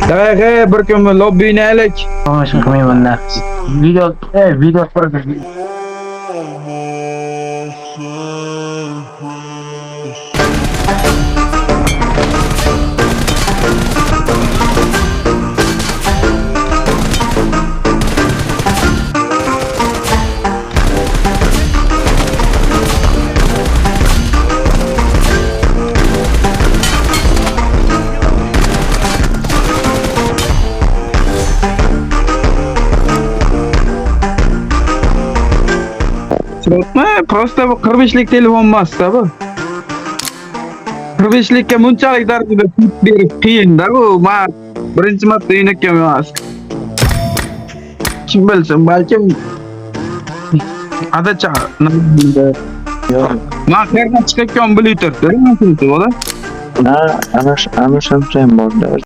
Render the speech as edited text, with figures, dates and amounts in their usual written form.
Daqiqa bir kun lobbini aylik. Tomosha qilmayman. Video ko'rib. Tushunma, prosta bu 45lik telefon emas-da bu. 45likka bunchalik darajada pul berib qiyin-da bu. Men birinchi marta o'ynayotganim emas. Kim bilsin, balkim adacha. Yo'q. Men qayerdan chiqayotgan Bluetooth, ana shuncha ham bor.